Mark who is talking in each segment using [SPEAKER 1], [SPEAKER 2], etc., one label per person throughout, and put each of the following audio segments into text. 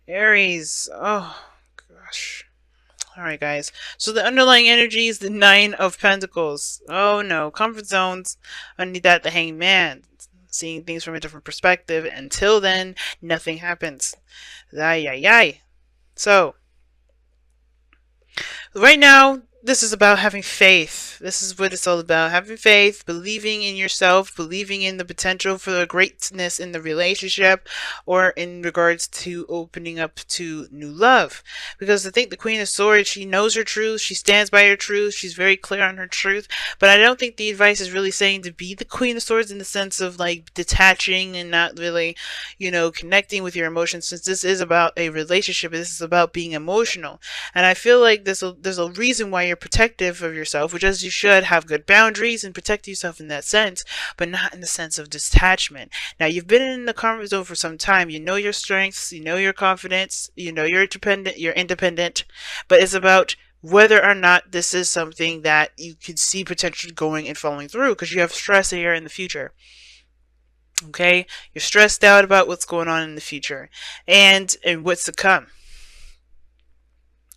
[SPEAKER 1] Aries. Oh, gosh. Alright, guys. So the underlying energy is the Nine of Pentacles. Oh no. Comfort zones. Underneath that, the Hangman. Seeing things from a different perspective. Until then, nothing happens. Ay, ay, ay. So, right now, this is about having faith. This is what it's all about. Having faith, believing in yourself, believing in the potential for the greatness in the relationship, or in regards to opening up to new love. Because I think the Queen of Swords, she knows her truth, she stands by her truth, she's very clear on her truth. But I don't think the advice is really saying to be the Queen of Swords in the sense of like detaching and not really, connecting with your emotions, since this is about a relationship. This is about being emotional. And I feel like there's a reason why you're protective of yourself, which is you should have good boundaries and protect yourself in that sense, but not in the sense of detachment. Now, you've been in the comfort zone for some time. You know your strengths, you know your confidence, you know you're independent, but it's about whether or not this is something that you can see potentially going and following through, because you have stress here in the future. Okay, you're stressed out about what's going on in the future and what's to come.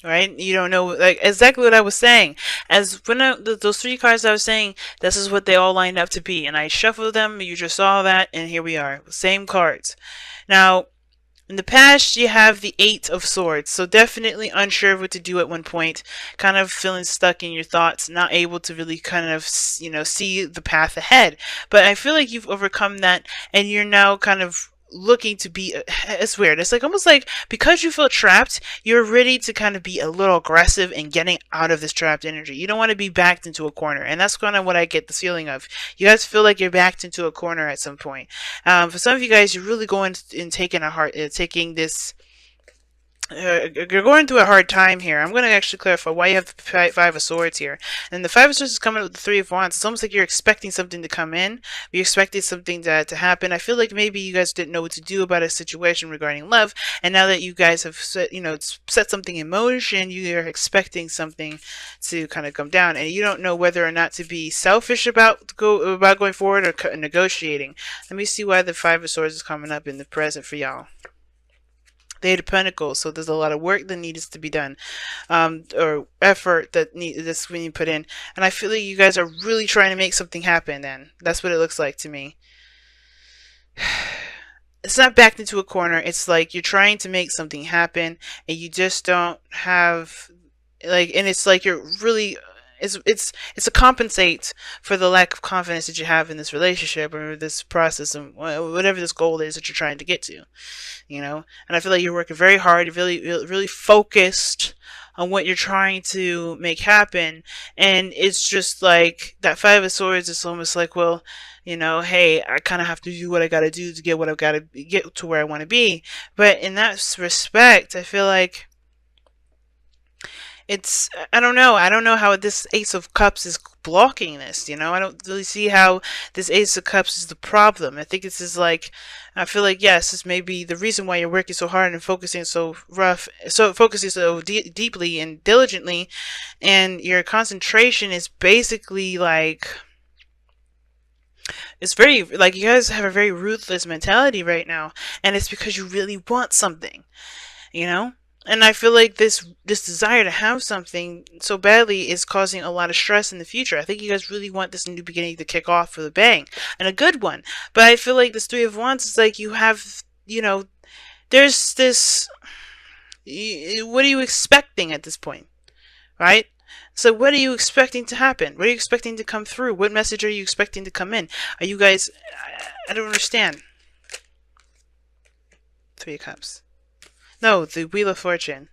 [SPEAKER 1] Right? You don't know, like, exactly what I was saying. As when those three cards I was saying, this is what they all lined up to be, and I shuffled them. You just saw that, and here we are, same cards. Now, in the past, you have the Eight of Swords, so definitely unsure of what to do at one point, kind of feeling stuck in your thoughts, not able to really kind of, see the path ahead. But I feel like you've overcome that, and you're now kind of looking to be, it's weird, it's like almost like because you feel trapped, you're ready to kind of be a little aggressive in getting out of this trapped energy. You don't want to be backed into a corner, and that's kind of what I get the feeling of. You guys feel like you're backed into a corner at some point. For some of you guys, you're really going and taking this, you're going through a hard time here. I'm going to actually clarify why you have the Five of Swords here. And the Five of Swords is coming with the Three of Wands. It's almost like you're expecting something to come in. You're expecting something to happen. I feel like maybe you guys didn't know what to do about a situation regarding love. And now that you guys have set something in motion, you are expecting something to kind of come down. And you don't know whether or not to be selfish about going forward or negotiating. Let me see why the Five of Swords is coming up in the present for y'all. The Eight of Pentacles. So there's a lot of work that needs to be done, or effort that's when you put in. And I feel like you guys are really trying to make something happen. Then that's what it looks like to me. It's not backed into a corner. It's like you're trying to make something happen, and you just don't have and it's like you're really. It's to compensate for the lack of confidence that you have in this relationship or this process and whatever this goal is that you're trying to get to. And I feel like you're working very hard, you're really focused on what you're trying to make happen, and it's just like that Five of Swords is almost like, well, hey, I kind of have to do what I got to do to get what I've got to get to where I want to be. But in that respect, I feel like I don't know how this Ace of Cups is blocking this. I don't really see how this Ace of Cups is the problem. I think this is like, I feel like, yes, this may be the reason why you're working so hard and focusing so deeply and diligently, and your concentration is basically like, it's very, like, you guys have a very ruthless mentality right now, and it's because you really want something, you know? And I feel like this desire to have something so badly is causing a lot of stress in the future. I think you guys really want this new beginning to kick off with a bang, and a good one. But I feel like this Three of Wands is like, you have, there's this, what are you expecting at this point, right? So what are you expecting to happen? What are you expecting to come through? What message are you expecting to come in? Are you guys, I don't understand. Three of Cups. No, the Wheel of Fortune.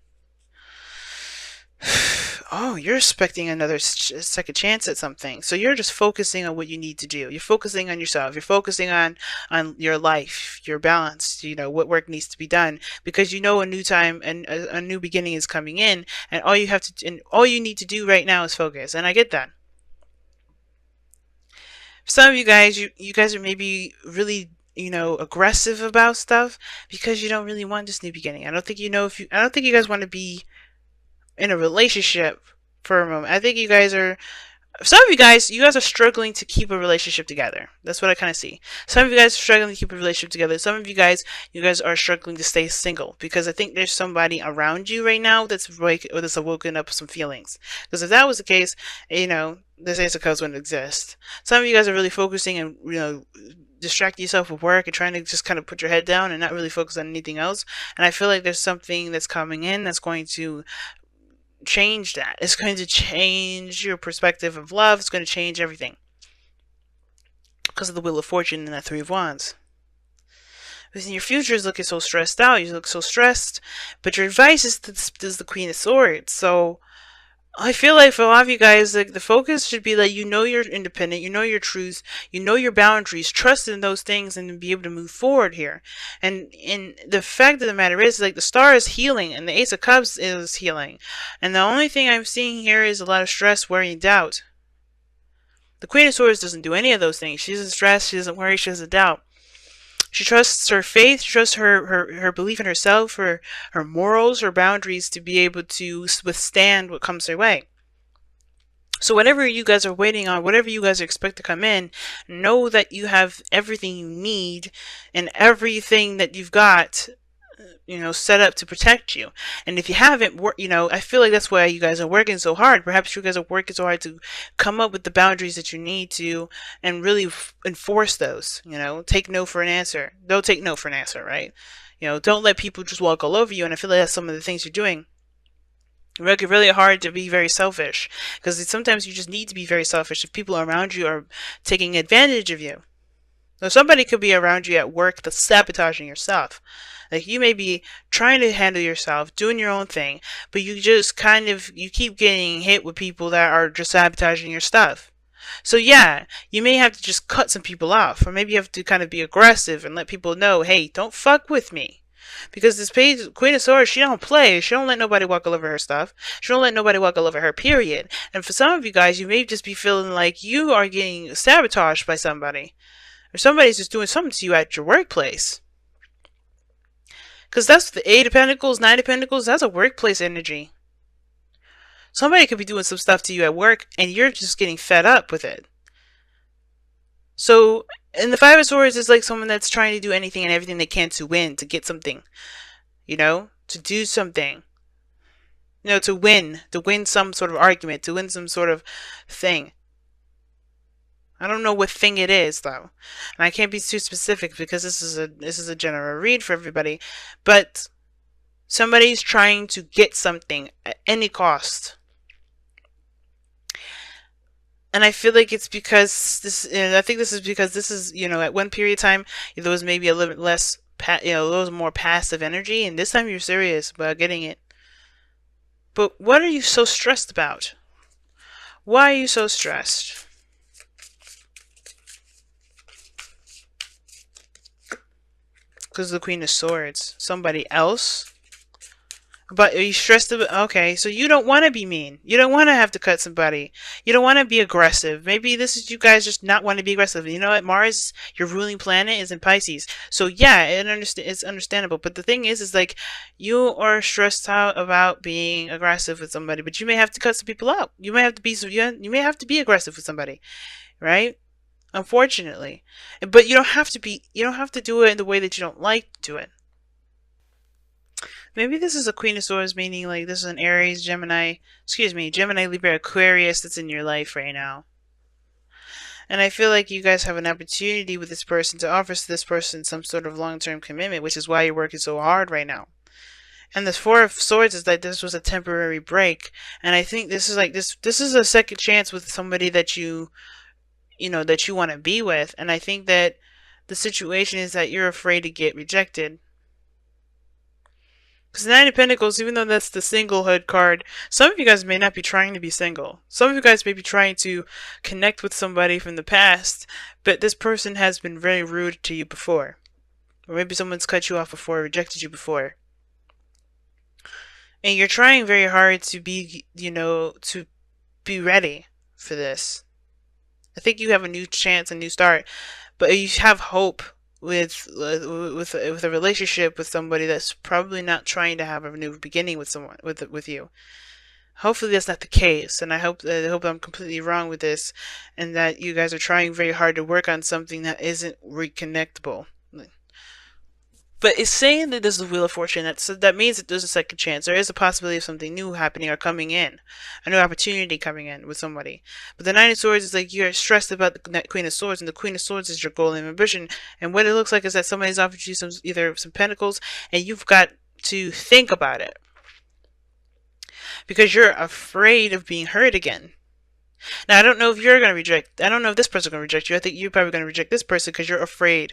[SPEAKER 1] Oh, you're expecting another second chance at something. So you're just focusing on what you need to do. You're focusing on yourself. You're focusing on your life, your balance, what work needs to be done, because a new time and a new beginning is coming in, and all you need to do right now is focus. And I get that. For some of you guys, you guys are maybe really aggressive about stuff because you don't really want this new beginning. I don't think I don't think you guys want to be in a relationship for a moment. I think you guys are Some of you guys are struggling to keep a relationship together. That's what I kind of see. Some of you guys are struggling to keep a relationship together. Some of you guys are struggling to stay single because I think there's somebody around you right now that's awoken up some feelings. Because if that was the case, you know, this Ace of Cups wouldn't exist. Some of you guys are really focusing and, you know, distracting yourself with work and trying to just kind of put your head down and not really focus on anything else. And I feel like there's something that's coming in that's going to change that. It's going to change your perspective of love. It's going to change everything because of the Wheel of Fortune and that Three of Wands. Because your future is looking so stressed out. You look so stressed, but your advice is the Queen of Swords. So I feel like for a lot of you guys, like the focus should be that you know you're independent, you know your truth, you know your boundaries, trust in those things, and be able to move forward here. And the fact of the matter is, like the Star is healing, and the Ace of Cups is healing, and the only thing I'm seeing here is a lot of stress, worry, and doubt. The Queen of Swords doesn't do any of those things. She doesn't stress, she doesn't worry, she doesn't doubt. She trusts her faith, she trusts her belief in herself, her morals, her boundaries to be able to withstand what comes her way. So whatever you guys are waiting on, whatever you guys expect to come in, know that you have everything you need and everything that you've got, you know, set up to protect you. And if you haven't, you know, I feel like that's why you guys are working so hard. Perhaps you guys are working so hard to come up with the boundaries that you need to and really enforce those, you know, take no for an answer. Don't take no for an answer, right? You know, don't let people just walk all over you. And I feel like that's some of the things you're doing. Make it really hard to be very selfish because sometimes you just need to be very selfish if people around you are taking advantage of you. Now, somebody could be around you at work that's sabotaging your stuff. Like you may be trying to handle yourself, doing your own thing, but you just you keep getting hit with people that are just sabotaging your stuff. So yeah, you may have to just cut some people off, or maybe you have to kind of be aggressive and let people know, hey, don't fuck with me. Because this Queen of Swords, she don't play. She don't let nobody walk all over her stuff. She don't let nobody walk all over her, period. And for some of you guys, you may just be feeling like you are getting sabotaged by somebody. Or somebody's just doing something to you at your workplace. Because that's the Eight of Pentacles, Nine of Pentacles, that's a workplace energy. Somebody could be doing some stuff to you at work, and you're just getting fed up with it. So, and the Five of Swords is like someone that's trying to do anything and everything they can to win, to get something. You know? To do something. You know, to win some sort of argument, to win some sort of thing. I don't know what thing it is though, and I can't be too specific because this is a general read for everybody. But somebody's trying to get something at any cost, and I feel like it's because this. I think this is because this is, you know, at one period of time there was maybe a little bit less, you know, a little more passive energy, and this time you're serious about getting it. But what are you so stressed about? Why are you so stressed? Because the Queen of Swords. Somebody else? But are you stressed about... Okay, so you don't want to be mean. You don't want to have to cut somebody. You don't want to be aggressive. Maybe this is you guys just not want to be aggressive. You know what? Mars, your ruling planet, is in Pisces. So yeah, it's understandable. But the thing is like, you are stressed out about being aggressive with somebody. But you may have to cut some people out. You may have to be... You may have to be aggressive with somebody. Right? Unfortunately. But you don't have to do it in the way that you don't like to do it. Maybe this is a Queen of Swords, meaning like this is an Aries, Gemini, Libra, Aquarius that's in your life right now. And I feel like you guys have an opportunity with this person to offer this person some sort of long-term commitment, which is why you're working so hard right now. And the Four of Swords is that this was a temporary break. And I think this is like this is a second chance with somebody that you know, that you want to be with. And I think that the situation is that you're afraid to get rejected. Because Nine of Pentacles, even though that's the singlehood card, some of you guys may not be trying to be single. Some of you guys may be trying to connect with somebody from the past, but this person has been very rude to you before. Or maybe someone's cut you off before, rejected you before. And you're trying very hard to be, you know, to be ready for this. I think you have a new chance, a new start, but you have hope with a relationship with somebody that's probably not trying to have a new beginning with someone with you. Hopefully that's not the case, and I hope I'm completely wrong with this, and that you guys are trying very hard to work on something that isn't reconnectable. But it's saying that this is the Wheel of Fortune. That means that there's a second chance. There is a possibility of something new happening or coming in, a new opportunity coming in with somebody. But the Nine of Swords is like you're stressed about the Queen of Swords, and the Queen of Swords is your goal and ambition. And what it looks like is that somebody's offered you either some pentacles, and you've got to think about it because you're afraid of being hurt again. Now I don't know if you're gonna reject. I don't know if this person's gonna reject you. I think you're probably gonna reject this person because you're afraid.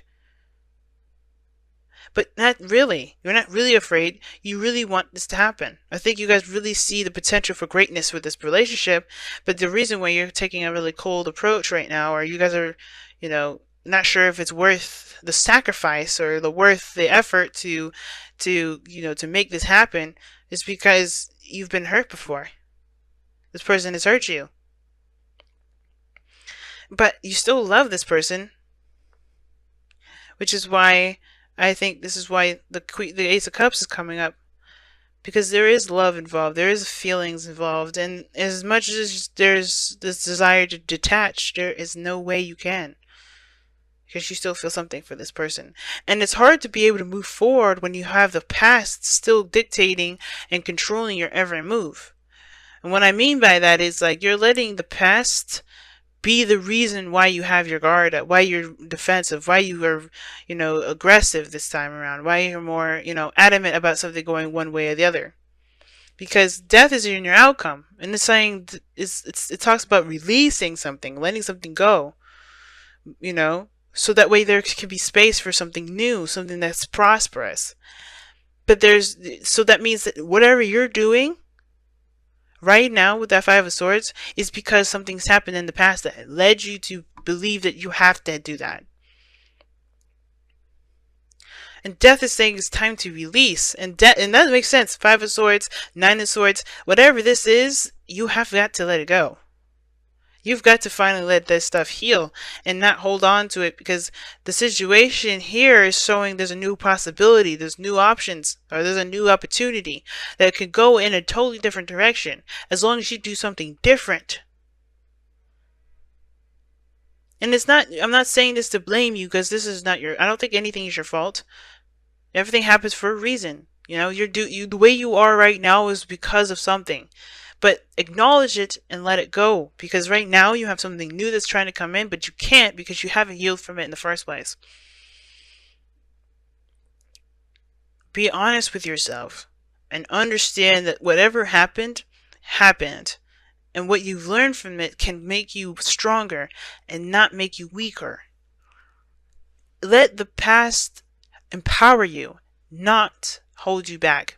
[SPEAKER 1] But not really. You're not really afraid. You really want this to happen. I think you guys really see the potential for greatness with this relationship. But the reason why you're taking a really cold approach right now, or you guys are, not sure if it's worth the sacrifice or worth the effort to make this happen, is because you've been hurt before. This person has hurt you. But you still love this person, which is why I think this is why the Ace of Cups is coming up, because there is love involved, there is feelings involved, and as much as there's this desire to detach, there is no way you can, because you still feel something for this person. And it's hard to be able to move forward when you have the past still dictating and controlling your every move. And what I mean by that is like you're letting the past be the reason why you have your guard up, why you're defensive, why you are, aggressive this time around, why you're more, adamant about something going one way or the other. Because death is in your outcome, and it's saying it talks about releasing something, letting something go, so that way there can be space for something new, something that's prosperous. But so that means that whatever you're doing right now with that Five of Swords is because something's happened in the past that led you to believe that you have to do that. And death is saying it's time to release. And that makes sense. Five of Swords, Nine of Swords, whatever this is, you have got to let it go. You've got to finally let this stuff heal and not hold on to it, because the situation here is showing there's a new possibility, there's new options, or there's a new opportunity that could go in a totally different direction as long as you do something different. And I'm not saying this to blame you, because this is not I don't think anything is your fault. Everything happens for a reason. The way you are right now is because of something. But acknowledge it and let it go, because right now you have something new that's trying to come in, but you can't because you haven't healed from it in the first place. Be honest with yourself and understand that whatever happened, happened. And what you've learned from it can make you stronger and not make you weaker. Let the past empower you, not hold you back.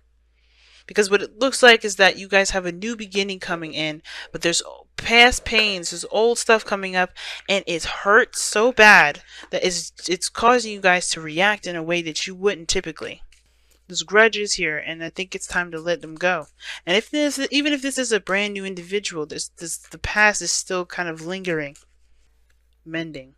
[SPEAKER 1] Because what it looks like is that you guys have a new beginning coming in, but there's past pains, there's old stuff coming up, and it hurts so bad that it's causing you guys to react in a way that you wouldn't typically. There's grudges here, and I think it's time to let them go. And even if this is a brand new individual, the past is still kind of lingering, mending.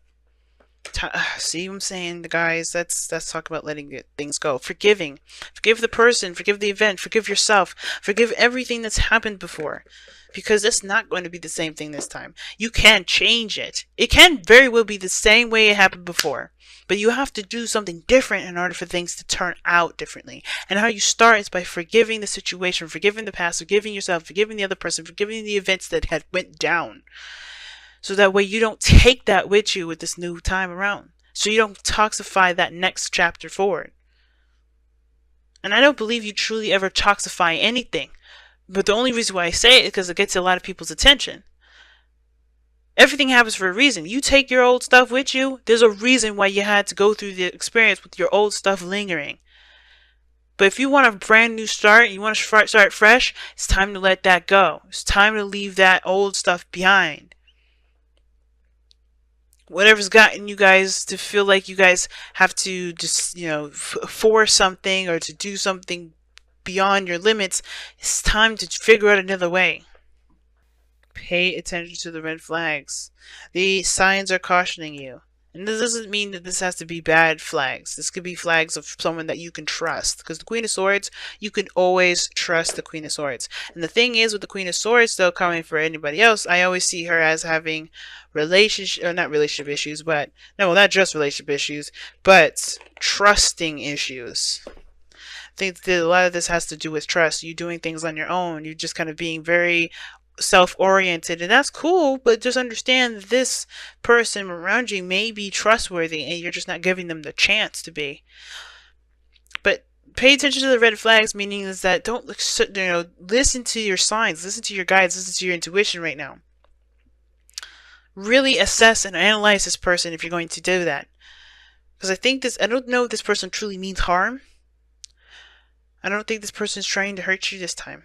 [SPEAKER 1] See what I'm saying, guys? Let's talk about letting things go. Forgiving. Forgive the person, forgive the event, forgive yourself, forgive everything that's happened before. Because it's not going to be the same thing this time. You can change it. It can very well be the same way it happened before. But you have to do something different in order for things to turn out differently. And how you start is by forgiving the situation, forgiving the past, forgiving yourself, forgiving the other person, forgiving the events that had went down. So that way you don't take that with you with this new time around. So you don't toxify that next chapter forward. And I don't believe you truly ever toxify anything. But the only reason why I say it is because it gets a lot of people's attention. Everything happens for a reason. You take your old stuff with you, there's a reason why you had to go through the experience with your old stuff lingering. But if you want a brand new start, you want to start fresh, it's time to let that go. It's time to leave that old stuff behind. Whatever's gotten you guys to feel like you guys have to just, force something or to do something beyond your limits, it's time to figure out another way. Pay attention to the red flags. The signs are cautioning you. And this doesn't mean that this has to be bad flags. This could be flags of someone that you can trust. Because the Queen of Swords, you can always trust the Queen of Swords. And the thing is with the Queen of Swords, though, coming for anybody else, I always see her as having relationship, or not relationship issues, but, no, not just relationship issues, but trusting issues. I think that a lot of this has to do with trust. You doing things on your own. You just kind of being very self-oriented, and that's cool, but just understand this person around you may be trustworthy and you're just not giving them the chance to be. But pay attention to the red flags, meaning is that don't listen to your signs, listen to your guides, listen to your intuition right now. Really assess and analyze this person if you're going to do that, because I don't know if this person truly means harm. I don't think this person's trying to hurt you this time.